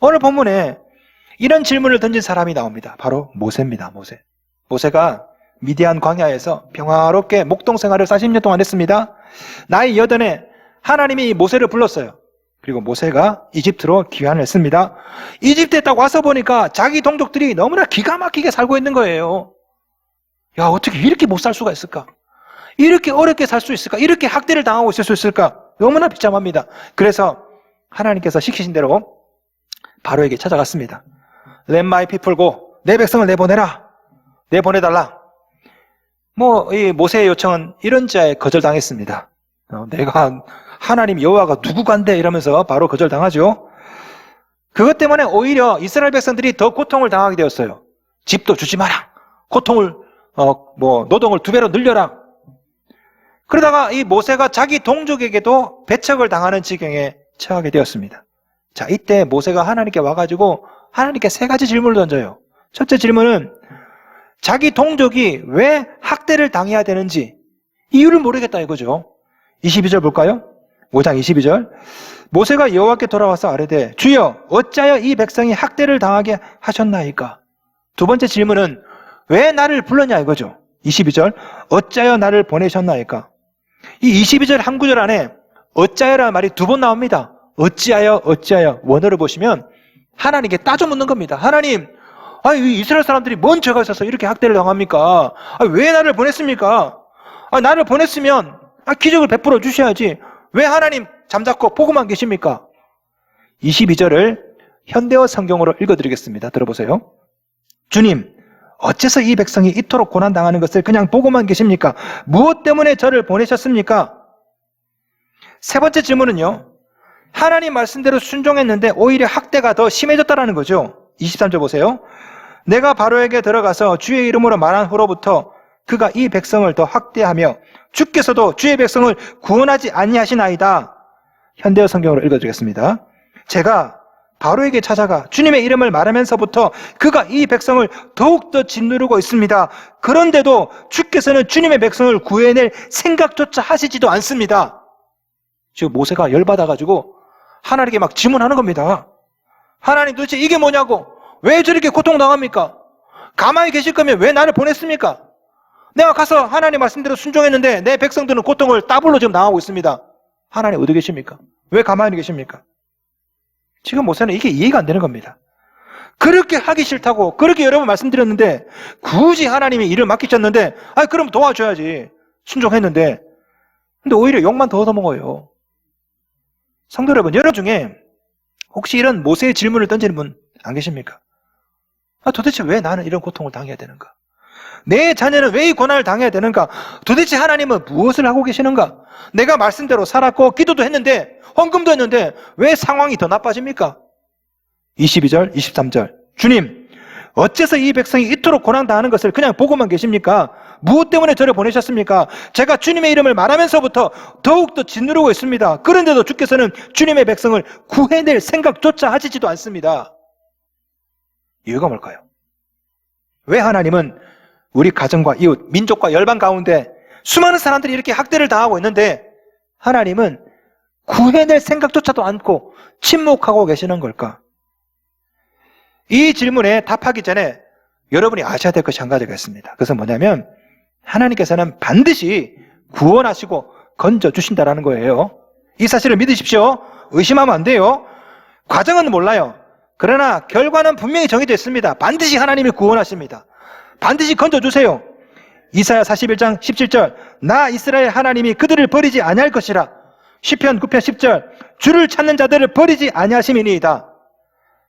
오늘 본문에 이런 질문을 던진 사람이 나옵니다. 바로 모세입니다. 모세가 미디안 광야에서 평화롭게 목동 생활을 40년 동안 했습니다. 나이 8에 하나님이 모세를 불렀어요. 그리고 모세가 이집트로 귀환을 했습니다. 이집트에 딱 와서 보니까 자기 동족들이 너무나 기가 막히게 살고 있는 거예요. 야, 어떻게 이렇게 못 살 수가 있을까? 이렇게 어렵게 살 수 있을까? 이렇게 학대를 당하고 있을 수 있을까? 너무나 비참합니다. 그래서 하나님께서 시키신 대로 바로에게 찾아갔습니다. Let my people go. 내 백성을 내보내라. 내보내달라. 이 모세의 요청은 이런 자에 거절당했습니다. 내가 하나님 여호와가 누구간데 이러면서 바로 거절당하죠. 그것 때문에 오히려 이스라엘 백성들이 더 고통을 당하게 되었어요. 집도 주지 마라. 고통을 노동을 2배로 늘려라. 그러다가 이 모세가 자기 동족에게도 배척을 당하는 지경에 처하게 되었습니다. 자, 이때 모세가 하나님께 와가지고 하나님께 3가지 질문을 던져요. 첫째 질문은 자기 동족이 왜 학대를 당해야 되는지 이유를 모르겠다 이거죠. 22절 볼까요? 5장 22절. 모세가 여호와께 돌아와서 아뢰되 주여 어찌하여 이 백성이 학대를 당하게 하셨나이까? 두 번째 질문은 왜 나를 불렀냐 이거죠. 22절. 어찌하여 나를 보내셨나이까? 이 22절 한 구절 안에 어찌하여라는 말이 2번 나옵니다. 어찌하여 원어를 보시면 하나님께 따져 묻는 겁니다. 하나님, 이스라엘 사람들이 뭔 죄가 있어서 이렇게 학대를 당합니까? 왜 나를 보냈습니까? 나를 보냈으면 기적을 베풀어 주셔야지. 왜 하나님 잠자코 보고만 계십니까? 22절을 현대어 성경으로 읽어드리겠습니다. 들어보세요. 주님, 어째서 이 백성이 이토록 고난당하는 것을 그냥 보고만 계십니까? 무엇 때문에 저를 보내셨습니까? 세 번째 질문은요. 하나님 말씀대로 순종했는데 오히려 학대가 더 심해졌다는 거죠. 23절 보세요. 내가 바로에게 들어가서 주의 이름으로 말한 후로부터 그가 이 백성을 더 학대하며 주께서도 주의 백성을 구원하지 아니하시나이다. 현대어 성경으로 읽어드리겠습니다. 제가 바로에게 찾아가 주님의 이름을 말하면서부터 그가 이 백성을 더욱더 짓누르고 있습니다. 그런데도 주께서는 주님의 백성을 구해낼 생각조차 하시지도 않습니다. 지금 모세가 열받아가지고 하나님께 막 질문하는 겁니다. 하나님 도대체 이게 뭐냐고? 왜 저렇게 고통당합니까? 가만히 계실 거면 왜 나를 보냈습니까? 내가 가서 하나님 말씀대로 순종했는데 내 백성들은 고통을 더블로 지금 당하고 있습니다. 하나님 어디 계십니까? 왜 가만히 계십니까? 지금 모세는 이게 이해가 안 되는 겁니다. 그렇게 하기 싫다고 그렇게 여러 번 말씀드렸는데 굳이 하나님이 일을 맡기셨는데 그럼 도와줘야지. 순종했는데 근데 오히려 욕만 더 얻어먹어요. 성도 여러분, 여러분 중에 혹시 이런 모세의 질문을 던지는 분 안 계십니까? 도대체 왜 나는 이런 고통을 당해야 되는가? 내 자녀는 왜 이 고난을 당해야 되는가? 도대체 하나님은 무엇을 하고 계시는가? 내가 말씀대로 살았고 기도도 했는데 헌금도 했는데 왜 상황이 더 나빠집니까? 22절, 23절. 주님, 어째서 이 백성이 이토록 고난당하는 것을 그냥 보고만 계십니까? 무엇 때문에 저를 보내셨습니까? 제가 주님의 이름을 말하면서부터 더욱더 짓누르고 있습니다. 그런데도 주께서는 주님의 백성을 구해낼 생각조차 하시지도 않습니다. 이유가 뭘까요? 왜 하나님은 우리 가정과 이웃, 민족과 열방 가운데 수많은 사람들이 이렇게 학대를 당하고 있는데 하나님은 구해낼 생각조차도 않고 침묵하고 계시는 걸까? 이 질문에 답하기 전에 여러분이 아셔야 될 것이 한 가지가 있습니다. 그것은 뭐냐면 하나님께서는 반드시 구원하시고 건져주신다라는 거예요. 이 사실을 믿으십시오. 의심하면 안 돼요. 과정은 몰라요. 그러나 결과는 분명히 정해져 있습니다. 반드시 하나님이 구원하십니다. 반드시 건져주세요. 이사야 41장 17절 나 이스라엘 하나님이 그들을 버리지 아니할 것이라. 시편 9편 10절 주를 찾는 자들을 버리지 아니하심이니이다.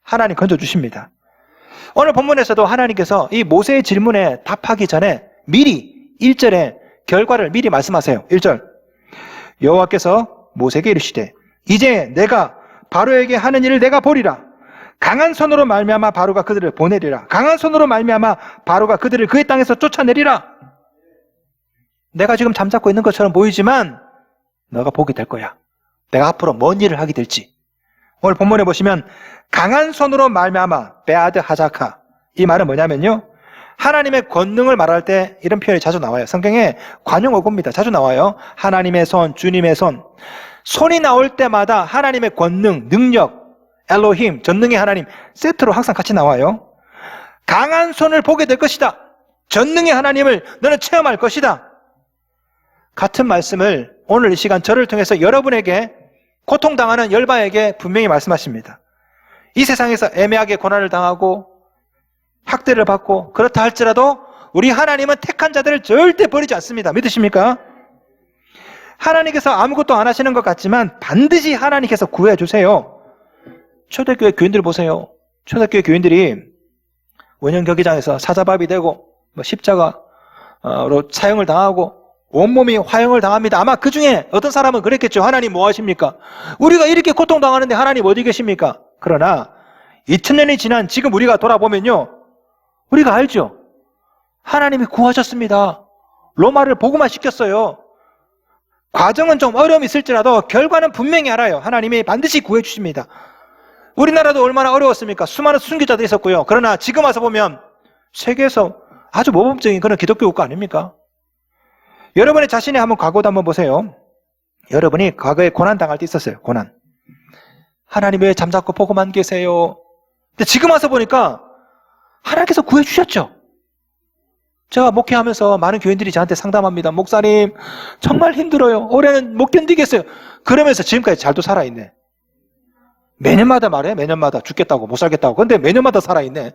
하나님 건져주십니다. 오늘 본문에서도 하나님께서 이 모세의 질문에 답하기 전에 미리 1절에 결과를 미리 말씀하세요. 1절 여호와께서 모세에게 이르시되 이제 내가 바로에게 하는 일을 내가 보리라. 강한 손으로 말미암아 바로가 그들을 보내리라. 강한 손으로 말미암아 바로가 그들을 그의 땅에서 쫓아내리라. 내가 지금 잠자고 있는 것처럼 보이지만 너가 보게 될 거야. 내가 앞으로 뭔 일을 하게 될지. 오늘 본문에 보시면 강한 손으로 말미암아 베아드 하자카. 이 말은 뭐냐면요, 하나님의 권능을 말할 때 이런 표현이 자주 나와요. 성경에 관용어구입니다. 자주 나와요. 하나님의 손, 주님의 손. 손이 나올 때마다 하나님의 권능, 능력, 엘로힘, 전능의 하나님 세트로 항상 같이 나와요. 강한 손을 보게 될 것이다. 전능의 하나님을 너는 체험할 것이다. 같은 말씀을 오늘 이 시간 저를 통해서 여러분에게 고통당하는 열방에게 분명히 말씀하십니다. 이 세상에서 애매하게 고난을 당하고 학대를 받고 그렇다 할지라도 우리 하나님은 택한 자들을 절대 버리지 않습니다. 믿으십니까? 하나님께서 아무것도 안 하시는 것 같지만 반드시 하나님께서 구해 주세요. 초대교회 교인들 보세요. 초대교회 교인들이 원형 경기장에서 사자밥이 되고 십자가로 사형을 당하고 온몸이 화형을 당합니다. 아마 그 중에 어떤 사람은 그랬겠죠. 하나님 뭐 하십니까? 우리가 이렇게 고통당하는데 하나님 어디 계십니까? 그러나 2000년이 지난 지금 우리가 돌아보면요, 우리가 알죠. 하나님이 구하셨습니다. 로마를 복음화 시켰어요. 과정은 좀 어려움이 있을지라도 결과는 분명히 알아요. 하나님이 반드시 구해 주십니다. 우리나라도 얼마나 어려웠습니까? 수많은 순교자들이 있었고요. 그러나 지금 와서 보면 세계에서 아주 모범적인 그런 기독교 국가 아닙니까? 여러분의 자신의 한번 과거도 한번 보세요. 여러분이 과거에 고난 당할 때 있었어요. 고난. 하나님 왜 잠자코 보고만 계세요? 근데 지금 와서 보니까 하나님께서 구해 주셨죠. 제가 목회하면서 많은 교인들이 저한테 상담합니다. 목사님 정말 힘들어요. 올해는 못 견디겠어요. 그러면서 지금까지 잘도 살아있네. 매년마다 말해. 매년마다 죽겠다고 못 살겠다고. 근데 매년마다 살아있네.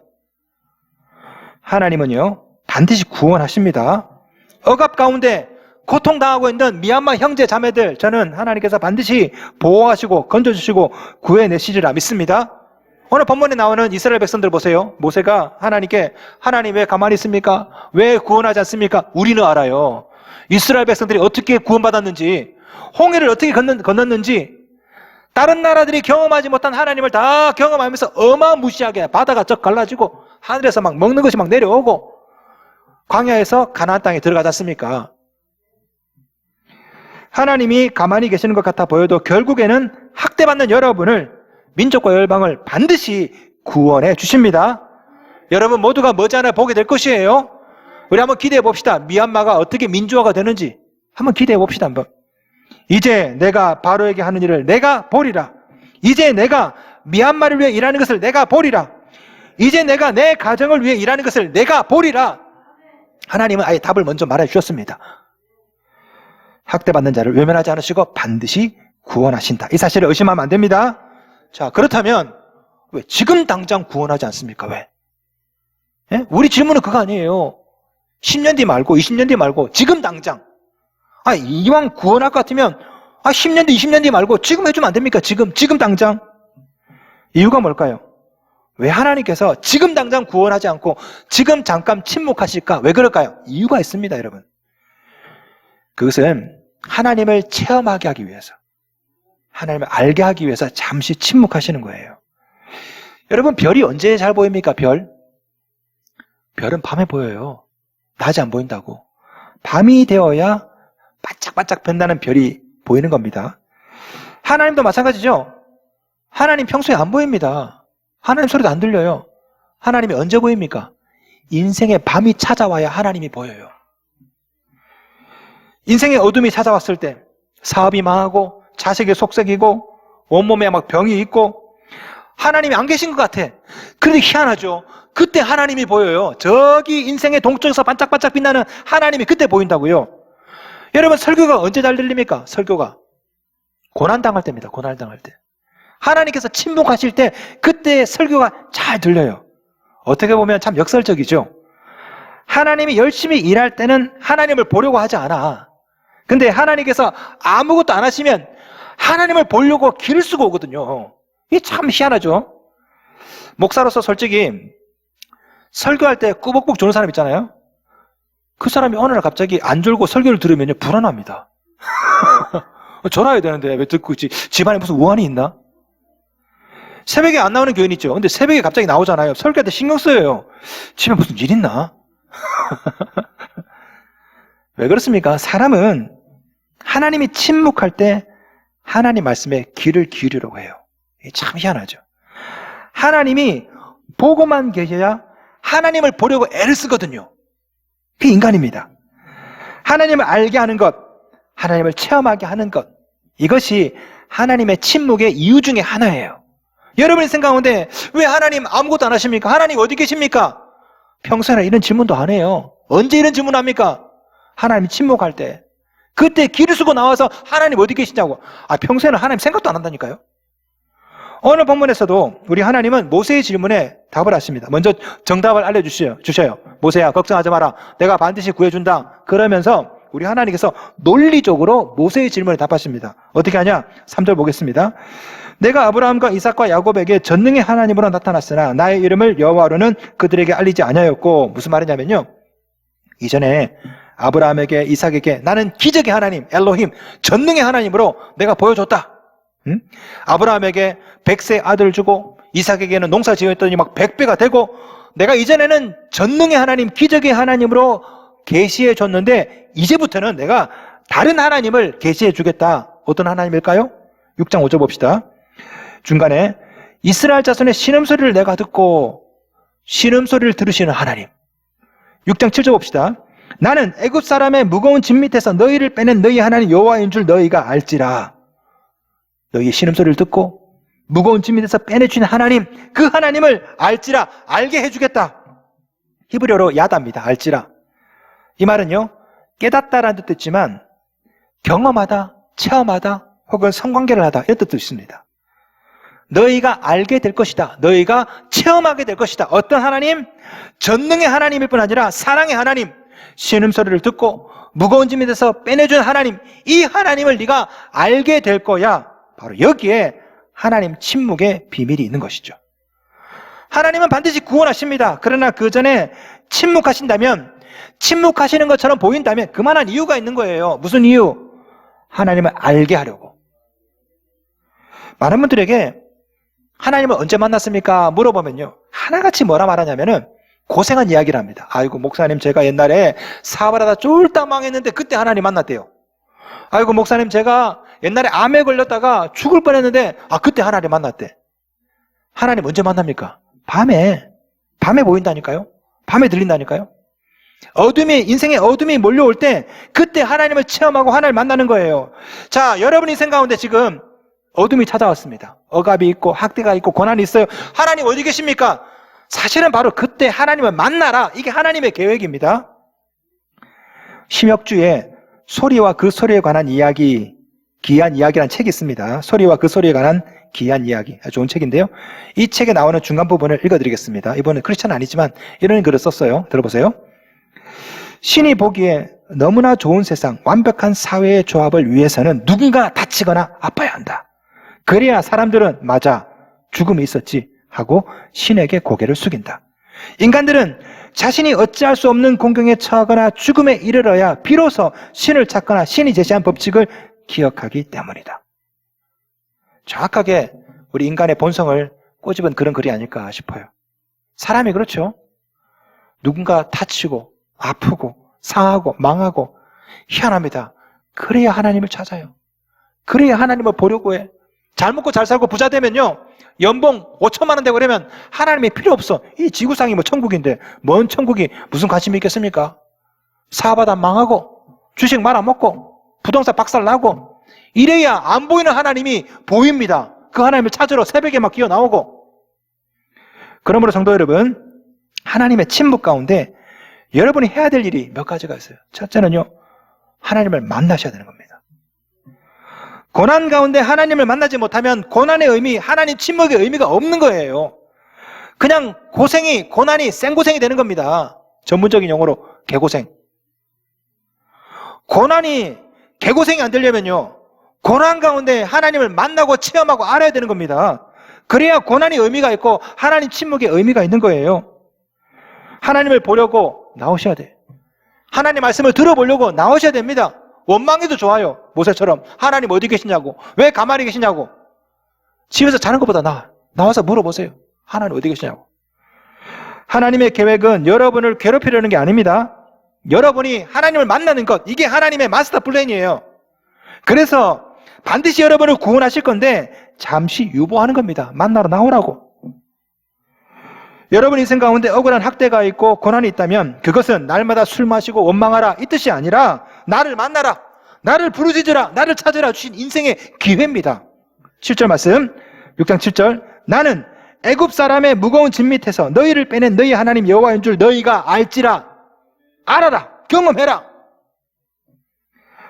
하나님은요 반드시 구원하십니다. 억압 가운데 고통당하고 있는 미얀마 형제 자매들, 저는 하나님께서 반드시 보호하시고 건져주시고 구해내시리라 믿습니다. 오늘 본문에 나오는 이스라엘 백성들 보세요. 모세가 하나님께 하나님 왜 가만히 있습니까? 왜 구원하지 않습니까? 우리는 알아요. 이스라엘 백성들이 어떻게 구원받았는지, 홍해를 어떻게 건넜는지, 다른 나라들이 경험하지 못한 하나님을 다 경험하면서 어마무시하게 바다가 쩍 갈라지고 하늘에서 막 먹는 것이 막 내려오고 광야에서 가나안 땅에 들어가지 않습니까? 하나님이 가만히 계시는 것 같아 보여도 결국에는 학대받는 여러분을, 민족과 열방을 반드시 구원해 주십니다. 여러분 모두가 머지않아 보게 될 것이에요. 우리 한번 기대해 봅시다. 미얀마가 어떻게 민주화가 되는지 한번 기대해 봅시다. 한번. 이제 내가 바로에게 하는 일을 내가 보리라. 이제 내가 미얀마를 위해 일하는 것을 내가 보리라. 이제 내가 내 가정을 위해 일하는 것을 내가 보리라. 하나님은 아예 답을 먼저 말해 주셨습니다. 학대받는 자를 외면하지 않으시고 반드시 구원하신다. 이 사실을 의심하면 안 됩니다. 자, 그렇다면 왜 지금 당장 구원하지 않습니까? 왜? 예? 우리 질문은 그거 아니에요. 10년 뒤 말고 20년 뒤 말고 지금 당장. 이왕 구원할 것 같으면 10년 뒤 20년 뒤 말고 지금 해주면 안 됩니까? 지금 당장. 이유가 뭘까요? 왜 하나님께서 지금 당장 구원하지 않고 지금 잠깐 침묵하실까? 왜 그럴까요? 이유가 있습니다, 여러분. 그것은 하나님을 체험하게 하기 위해서, 하나님을 알게 하기 위해서 잠시 침묵하시는 거예요. 여러분, 별이 언제 잘 보입니까? 별은 밤에 보여요. 낮에 안 보인다고. 밤이 되어야 반짝반짝 빛나는 별이 보이는 겁니다. 하나님도 마찬가지죠. 하나님 평소에 안 보입니다. 하나님 소리도 안 들려요. 하나님이 언제 보입니까? 인생의 밤이 찾아와야 하나님이 보여요. 인생의 어둠이 찾아왔을 때, 사업이 망하고 자식이 속썩이고 온몸에 막 병이 있고 하나님이 안 계신 것 같아. 그런데 희한하죠. 그때 하나님이 보여요. 저기 인생의 동쪽에서 반짝반짝 빛나는 하나님이 그때 보인다고요. 여러분, 설교가 언제 잘 들립니까? 설교가 고난당할 때입니다. 고난당할 때. 하나님께서 침묵하실 때 그때 설교가 잘 들려요. 어떻게 보면 참 역설적이죠. 하나님이 열심히 일할 때는 하나님을 보려고 하지 않아. 근데 하나님께서 아무것도 안 하시면 하나님을 보려고 길을 쓰고 오거든요. 이게 참 희한하죠. 목사로서 솔직히 설교할 때 꾸벅꾸벅 조는 사람 있잖아요. 그 사람이 어느 날 갑자기 안 졸고 설교를 들으면 불안합니다. 졸아야 되는데 왜 듣고 있지? 집안에 무슨 우환이 있나? 새벽에 안 나오는 교인 있죠. 근데 새벽에 갑자기 나오잖아요. 설교할 때 신경 써요. 집에 무슨 일 있나? 왜 그렇습니까? 사람은 하나님이 침묵할 때 하나님 말씀에 귀를 기울이려고 해요. 이게 참 희한하죠. 하나님이 보고만 계셔야 하나님을 보려고 애를 쓰거든요. 그게 인간입니다. 하나님을 알게 하는 것, 하나님을 체험하게 하는 것, 이것이 하나님의 침묵의 이유 중에 하나예요. 여러분이 생각하는데 왜 하나님 아무것도 안 하십니까? 하나님 어디 계십니까? 평소에는 이런 질문도 안 해요. 언제 이런 질문 합니까? 하나님이 침묵할 때. 그때 기를 쓰고 나와서 하나님 어디 계시냐고. 평소에는 하나님 생각도 안 한다니까요. 오늘 본문에서도 우리 하나님은 모세의 질문에 답을 하십니다. 먼저 정답을 알려주셔요. 모세야, 걱정하지 마라. 내가 반드시 구해준다. 그러면서 우리 하나님께서 논리적으로 모세의 질문에 답하십니다. 어떻게 하냐? 3절 보겠습니다. 내가 아브라함과 이삭과 야곱에게 전능의 하나님으로 나타났으나 나의 이름을 여호와로는 그들에게 알리지 아니하였고, 무슨 말이냐면요, 이전에 아브라함에게 이삭에게 나는 기적의 하나님 엘로힘 전능의 하나님으로 내가 보여줬다. 응? 아브라함에게 100세 아들 주고 이삭에게는 농사 지었더니 막 100배가 되고, 내가 이전에는 전능의 하나님 기적의 하나님으로 계시해 줬는데 이제부터는 내가 다른 하나님을 계시해 주겠다. 어떤 하나님일까요? 6장 5절 봅시다. 중간에 이스라엘 자손의 신음소리를 내가 듣고 신음소리를 들으시는 하나님. 6장 7절 봅시다. 나는 애굽 사람의 무거운 짐 밑에서 너희를 빼낸 너희 하나님 여호와인 줄 너희가 알지라. 너희의 신음소리를 듣고 무거운 짐 밑에서 빼내주신 하나님, 그 하나님을 알지라, 알게 해주겠다. 히브리어로 야다입니다. 알지라. 이 말은요, 깨닫다라는 뜻도 있지만 경험하다, 체험하다, 혹은 성관계를 하다, 이런 뜻도 있습니다. 너희가 알게 될 것이다. 너희가 체험하게 될 것이다. 어떤 하나님? 전능의 하나님일 뿐 아니라 사랑의 하나님. 신음소리를 듣고 무거운 짐에 대해서 빼내준 하나님, 이 하나님을 네가 알게 될 거야. 바로 여기에 하나님 침묵의 비밀이 있는 것이죠. 하나님은 반드시 구원하십니다. 그러나 그 전에 침묵하신다면, 침묵하시는 것처럼 보인다면 그만한 이유가 있는 거예요. 무슨 이유? 하나님을 알게 하려고. 많은 분들에게 하나님을 언제 만났습니까? 물어보면요, 하나같이 뭐라 말하냐면은 고생한 이야기를 합니다. 아이고 목사님, 제가 옛날에 사업하다 쫄딱 망했는데 그때 하나님 만났대요. 아이고 목사님, 제가 옛날에 암에 걸렸다가 죽을 뻔했는데 그때 하나님 만났대. 하나님 언제 만납니까? 밤에 보인다니까요. 밤에 들린다니까요. 인생의 어둠이 몰려올 때 그때 하나님을 체험하고 하나님을 만나는 거예요. 자, 여러분이 생각하는데 지금 어둠이 찾아왔습니다. 억압이 있고 학대가 있고 고난이 있어요. 하나님 어디 계십니까? 사실은 바로 그때 하나님을 만나라. 이게 하나님의 계획입니다. 심혁주의 소리와 그 소리에 관한 이야기, 기이한 이야기라는 책이 있습니다. 소리와 그 소리에 관한 기이한 이야기, 아주 좋은 책인데요. 이 책에 나오는 중간 부분을 읽어드리겠습니다. 이번은 크리스찬 아니지만 이런 글을 썼어요. 들어보세요. 신이 보기에 너무나 좋은 세상, 완벽한 사회의 조합을 위해서는 누군가 다치거나 아파야 한다. 그래야 사람들은 맞아, 죽음이 있었지 하고 신에게 고개를 숙인다. 인간들은 자신이 어찌할 수 없는 공경에 처하거나 죽음에 이르러야 비로소 신을 찾거나 신이 제시한 법칙을 기억하기 때문이다. 정확하게 우리 인간의 본성을 꼬집은 그런 글이 아닐까 싶어요. 사람이 그렇죠. 누군가 다치고 아프고 상하고 망하고 희한합니다. 그래야 하나님을 찾아요. 그래야 하나님을 보려고 해. 잘 먹고 잘 살고 부자 되면요, 연봉 5천만 원 되고 그러면 하나님이 필요 없어. 이 지구상이 뭐 천국인데 뭔 천국이 무슨 관심이 있겠습니까? 사업하다 망하고 주식 말아먹고 부동산 박살나고 이래야 안 보이는 하나님이 보입니다. 그 하나님을 찾으러 새벽에 막 기어 나오고. 그러므로 성도 여러분, 하나님의 침묵 가운데 여러분이 해야 될 일이 몇 가지가 있어요. 첫째는요, 하나님을 만나셔야 되는 겁니다. 고난 가운데 하나님을 만나지 못하면 고난의 의미, 하나님 침묵의 의미가 없는 거예요. 그냥 고난이 생고생이 되는 겁니다. 전문적인 용어로 개고생. 고난이 개고생이 안 되려면요, 고난 가운데 하나님을 만나고 체험하고 알아야 되는 겁니다. 그래야 고난의 의미가 있고 하나님 침묵의 의미가 있는 거예요. 하나님을 보려고 나오셔야 돼. 하나님 말씀을 들어보려고 나오셔야 됩니다. 원망해도 좋아요. 모세처럼 하나님 어디 계시냐고, 왜 가만히 계시냐고. 집에서 자는 것보다 나와서 물어보세요. 하나님 어디 계시냐고. 하나님의 계획은 여러분을 괴롭히려는 게 아닙니다. 여러분이 하나님을 만나는 것, 이게 하나님의 마스터 플랜이에요. 그래서 반드시 여러분을 구원하실 건데 잠시 유보하는 겁니다. 만나러 나오라고. 여러분 인생 가운데 억울한 학대가 있고 고난이 있다면 그것은 날마다 술 마시고 원망하라 이 뜻이 아니라 나를 만나라, 나를 부르짖으라, 나를 찾으라 주신 인생의 기회입니다. 7절 말씀, 6장 7절. 나는 애굽 사람의 무거운 짐 밑에서 너희를 빼낸 너희 하나님 여호와인 줄 너희가 알지라. 알아라. 경험해라.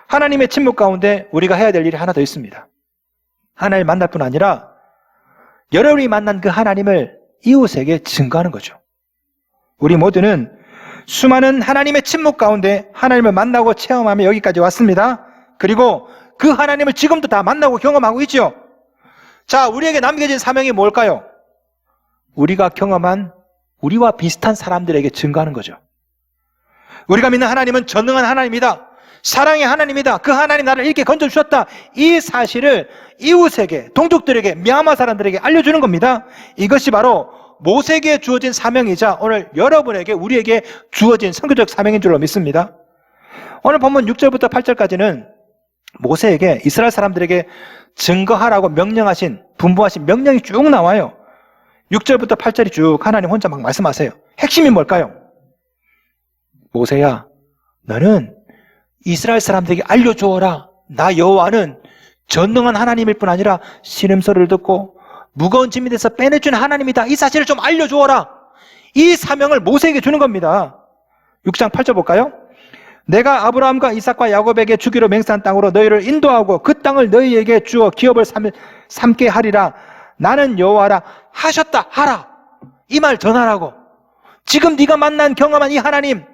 하나님의 침묵 가운데 우리가 해야 될 일이 하나 더 있습니다. 하나님을 만날 뿐 아니라 여러분이 만난 그 하나님을 이웃에게 증거하는 거죠. 우리 모두는 수많은 하나님의 침묵 가운데 하나님을 만나고 체험하며 여기까지 왔습니다. 그리고 그 하나님을 지금도 다 만나고 경험하고 있죠. 자, 우리에게 남겨진 사명이 뭘까요? 우리가 경험한 우리와 비슷한 사람들에게 증거하는 거죠. 우리가 믿는 하나님은 전능한 하나님이다. 사랑의 하나님이다. 그 하나님 나를 이렇게 건져주셨다. 이 사실을 이웃에게, 동족들에게, 미얀마 사람들에게 알려주는 겁니다. 이것이 바로 모세에게 주어진 사명이자 오늘 여러분에게, 우리에게 주어진 선교적 사명인 줄로 믿습니다. 오늘 본문 6절부터 8절까지는 모세에게, 이스라엘 사람들에게 증거하라고 명령하신, 분부하신 명령이 쭉 나와요. 6절부터 8절이 쭉 하나님 혼자 막 말씀하세요. 핵심이 뭘까요? 모세야, 너는 이스라엘 사람들에게 알려주어라. 나 여호와는 전능한 하나님일 뿐 아니라 신음소리를 듣고 무거운 짐이 돼서 빼내주는 하나님이다. 이 사실을 좀 알려주어라. 이 사명을 모세에게 주는 겁니다. 6장 8절 볼까요? 내가 아브라함과 이삭과 야곱에게 주기로 맹세한 땅으로 너희를 인도하고 그 땅을 너희에게 주어 기업을 삼게 하리라. 나는 여호와라. 하셨다. 하라. 이 말 전하라고. 지금 네가 만난 경험한 이 하나님,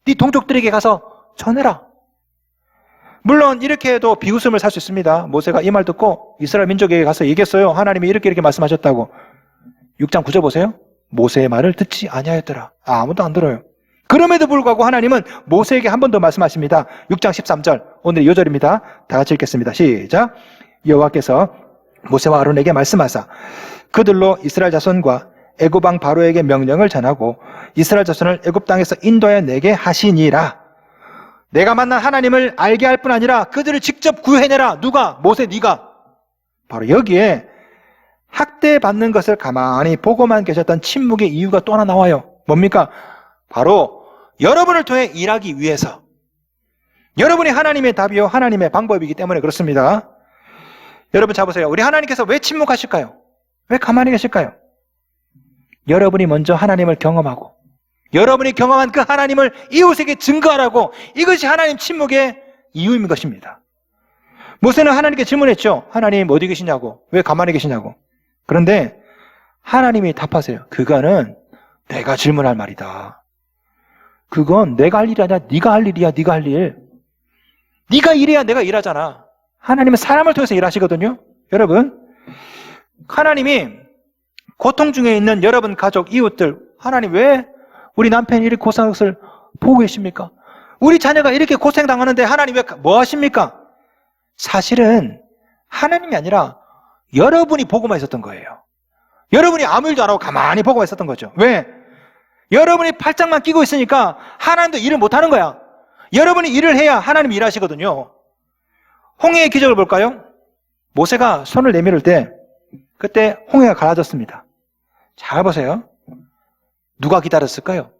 네 동족들에게 가서 전해라. 물론 이렇게 해도 비웃음을 살 수 있습니다. 모세가 이 말 듣고 이스라엘 민족에게 가서 얘기했어요. 하나님이 이렇게 말씀하셨다고. 6장 9절 보세요. 모세의 말을 듣지 아니하였더라. 아무도 안 들어요. 그럼에도 불구하고 하나님은 모세에게 한 번 더 말씀하십니다. 6장 13절, 오늘 2절입니다. 다 같이 읽겠습니다. 시작. 여호와께서 모세와 아론에게 말씀하사 그들로 이스라엘 자손과 애굽 왕 바로에게 명령을 전하고 이스라엘 자손을 애굽 땅에서 인도하여 내게 하시니라. 내가 만난 하나님을 알게 할 뿐 아니라 그들을 직접 구해내라. 누가? 모세 네가. 바로 여기에 학대받는 것을 가만히 보고만 계셨던 침묵의 이유가 또 하나 나와요. 뭡니까? 바로 여러분을 통해 일하기 위해서. 여러분이 하나님의 답이요 하나님의 방법이기 때문에 그렇습니다. 여러분 자 보세요. 우리 하나님께서 왜 침묵하실까요? 왜 가만히 계실까요? 여러분이 먼저 하나님을 경험하고 여러분이 경험한 그 하나님을 이웃에게 증거하라고. 이것이 하나님 침묵의 이유인 것입니다. 모세는 하나님께 질문했죠. 하나님 어디 계시냐고. 왜 가만히 계시냐고. 그런데 하나님이 답하세요. 그거는 내가 질문할 말이다. 그건 내가 할 일이 아니라 네가 할 일이야. 네가 할 일. 네가 일해야 내가 일하잖아. 하나님은 사람을 통해서 일하시거든요. 여러분, 하나님이 고통 중에 있는 여러분 가족, 이웃들, 하나님 왜 우리 남편이 이렇게 고생하는 것을 보고 계십니까? 우리 자녀가 이렇게 고생당하는데 하나님 왜 뭐 하십니까? 사실은 하나님이 아니라 여러분이 보고만 있었던 거예요. 여러분이 아무 일도 안 하고 가만히 보고만 있었던 거죠. 왜? 여러분이 팔짱만 끼고 있으니까 하나님도 일을 못하는 거야. 여러분이 일을 해야 하나님이 일하시거든요. 홍해의 기적을 볼까요? 모세가 손을 내밀을 때 그때 홍해가 갈라졌습니다. 잘 보세요. 누가 기다렸을까요?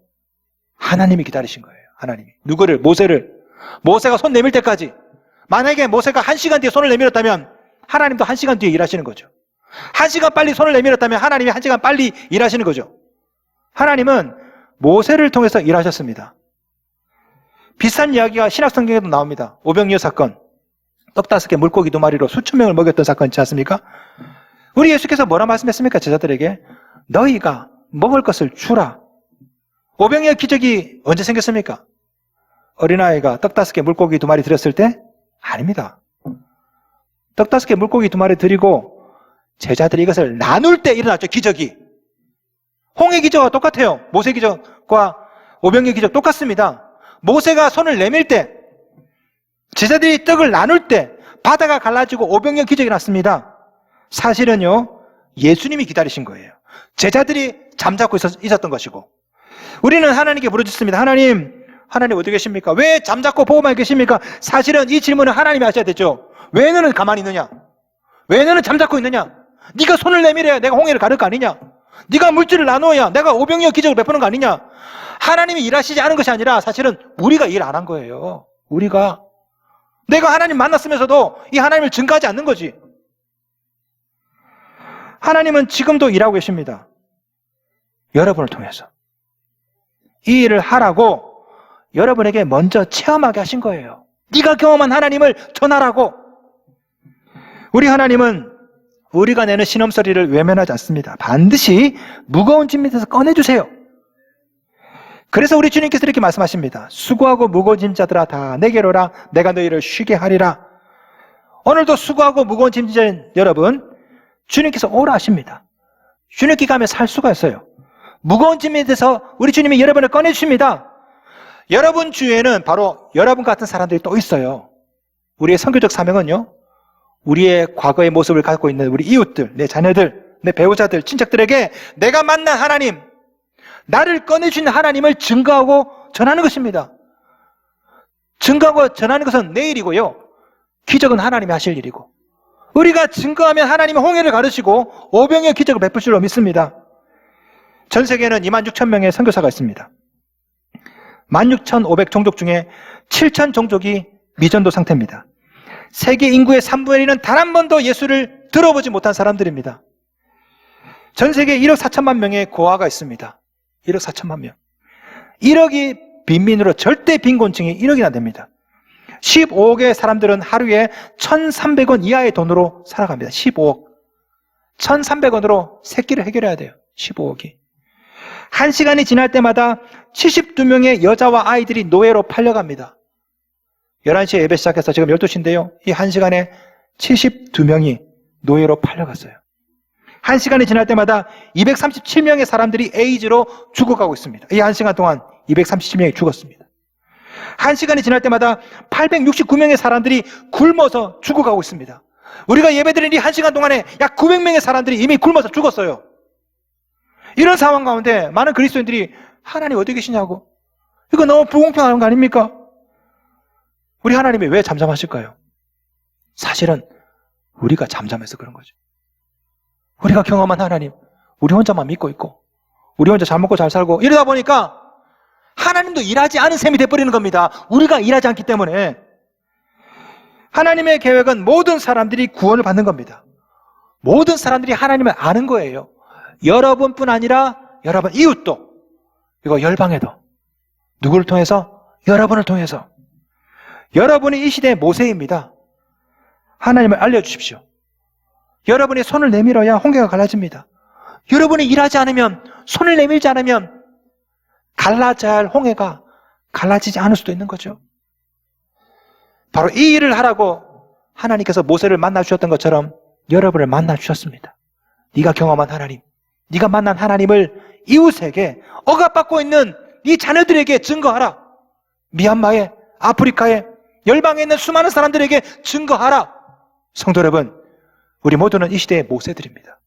하나님이 기다리신 거예요. 하나님이. 누구를? 모세를. 모세가 손 내밀 때까지. 만약에 모세가 1시간 뒤에 손을 내밀었다면 하나님도 1시간 뒤에 일하시는 거죠. 1시간 빨리 손을 내밀었다면 하나님이 1시간 빨리 일하시는 거죠. 하나님은 모세를 통해서 일하셨습니다. 비슷한 이야기가 신약성경에도 나옵니다. 오병이어 사건. 떡 5개 물고기 2마리로 수천 명을 먹였던 사건 있지 않습니까? 우리 예수께서 뭐라 말씀했습니까? 제자들에게 너희가 먹을 것을 주라. 오병이어 기적이 언제 생겼습니까? 어린아이가 떡 5개 물고기 2마리 드렸을 때? 아닙니다. 떡 5개 물고기 2마리 드리고 제자들이 이것을 나눌 때 일어났죠. 기적이. 홍해 기적과 똑같아요. 모세 기적과 오병이어 기적 똑같습니다. 모세가 손을 내밀 때, 제자들이 떡을 나눌 때 바다가 갈라지고 오병이어 기적이 났습니다. 사실은요, 예수님이 기다리신 거예요. 제자들이 잠자고 있었던 것이고, 우리는 하나님께 부르짖습니다. 하나님 어디 계십니까? 왜 잠자고 보고만 계십니까? 사실은 이 질문을 하나님이 하셔야 되죠. 왜 너는 가만히 있느냐? 왜 너는 잠자고 있느냐? 네가 손을 내밀어야 내가 홍해를 가를 거 아니냐? 네가 물질을 나누어야 내가 오병이어 기적을 베푸는 거 아니냐? 하나님이 일하시지 않은 것이 아니라 사실은 우리가 일 안 한 거예요. 내가 하나님 만났으면서도 이 하나님을 증거하지 않는 거지. 하나님은 지금도 일하고 계십니다. 여러분을 통해서. 이 일을 하라고 여러분에게 먼저 체험하게 하신 거예요. 네가 경험한 하나님을 전하라고. 우리 하나님은 우리가 내는 신음소리를 외면하지 않습니다. 반드시 무거운 짐 밑에서 꺼내주세요. 그래서 우리 주님께서 이렇게 말씀하십니다. 수고하고 무거운 짐자들아 다 내게로 오라. 내가 너희를 쉬게 하리라. 오늘도 수고하고 무거운 짐진 여러분, 주님께서 오라 하십니다. 주님께 가면 살 수가 있어요. 무거운 짐 밑에서 우리 주님이 여러분을 꺼내주십니다. 여러분 주위에는 바로 여러분 같은 사람들이 또 있어요. 우리의 선교적 사명은요, 우리의 과거의 모습을 갖고 있는 우리 이웃들, 내 자녀들, 내 배우자들, 친척들에게 내가 만난 하나님, 나를 꺼내주신 하나님을 증거하고 전하는 것입니다. 증거하고 전하는 것은 내 일이고요, 기적은 하나님이 하실 일이고, 우리가 증거하면 하나님이 홍해를 가르치고 오병이어 기적을 베풀 줄로 믿습니다. 전 세계에는 26,000명의 선교사가 있습니다. 16,500 종족 중에 7,000 종족이 미전도 상태입니다. 세계 인구의 3분의 1은 단 한 번도 예수를 들어보지 못한 사람들입니다. 전 세계에 1억 4천만 명의 고아가 있습니다. 1억 4천만 명. 1억이 빈민으로 절대 빈곤층이 1억이나 됩니다. 15억의 사람들은 하루에 1,300원 이하의 돈으로 살아갑니다. 15억. 1,300원으로 새끼를 해결해야 돼요. 15억이. 1시간이 지날 때마다 72명의 여자와 아이들이 노예로 팔려갑니다. 11시에 예배 시작해서 지금 12시인데요. 이 1시간에 72명이 노예로 팔려갔어요. 1시간이 지날 때마다 237명의 사람들이 에이즈로 죽어가고 있습니다. 이 1시간 동안 237명이 죽었습니다. 1시간이 지날 때마다 869명의 사람들이 굶어서 죽어가고 있습니다. 우리가 예배드린 이 1시간 동안에 약 900명의 사람들이 이미 굶어서 죽었어요. 이런 상황 가운데 많은 그리스도인들이 하나님 어디 계시냐고, 이거 너무 불공평한 거 아닙니까? 우리 하나님이 왜 잠잠하실까요? 사실은 우리가 잠잠해서 그런 거죠. 우리가 경험한 하나님, 우리 혼자만 믿고 있고, 우리 혼자 잘 먹고 잘 살고 이러다 보니까 하나님도 일하지 않은 셈이 돼버리는 겁니다. 우리가 일하지 않기 때문에. 하나님의 계획은 모든 사람들이 구원을 받는 겁니다. 모든 사람들이 하나님을 아는 거예요. 여러분뿐 아니라 여러분 이웃도, 이거 열방에도. 누구를 통해서? 여러분을 통해서. 여러분이 이 시대의 모세입니다. 하나님을 알려주십시오. 여러분이 손을 내밀어야 홍해가 갈라집니다. 여러분이 일하지 않으면, 손을 내밀지 않으면 갈라져야 할 홍해가 갈라지지 않을 수도 있는 거죠. 바로 이 일을 하라고 하나님께서 모세를 만나주셨던 것처럼 여러분을 만나주셨습니다. 네가 경험한 하나님, 네가 만난 하나님을 이웃에게, 억압받고 있는 네 자녀들에게 증거하라. 미얀마에, 아프리카에, 열방에 있는 수많은 사람들에게 증거하라. 성도 여러분, 우리 모두는 이 시대의 모세들입니다.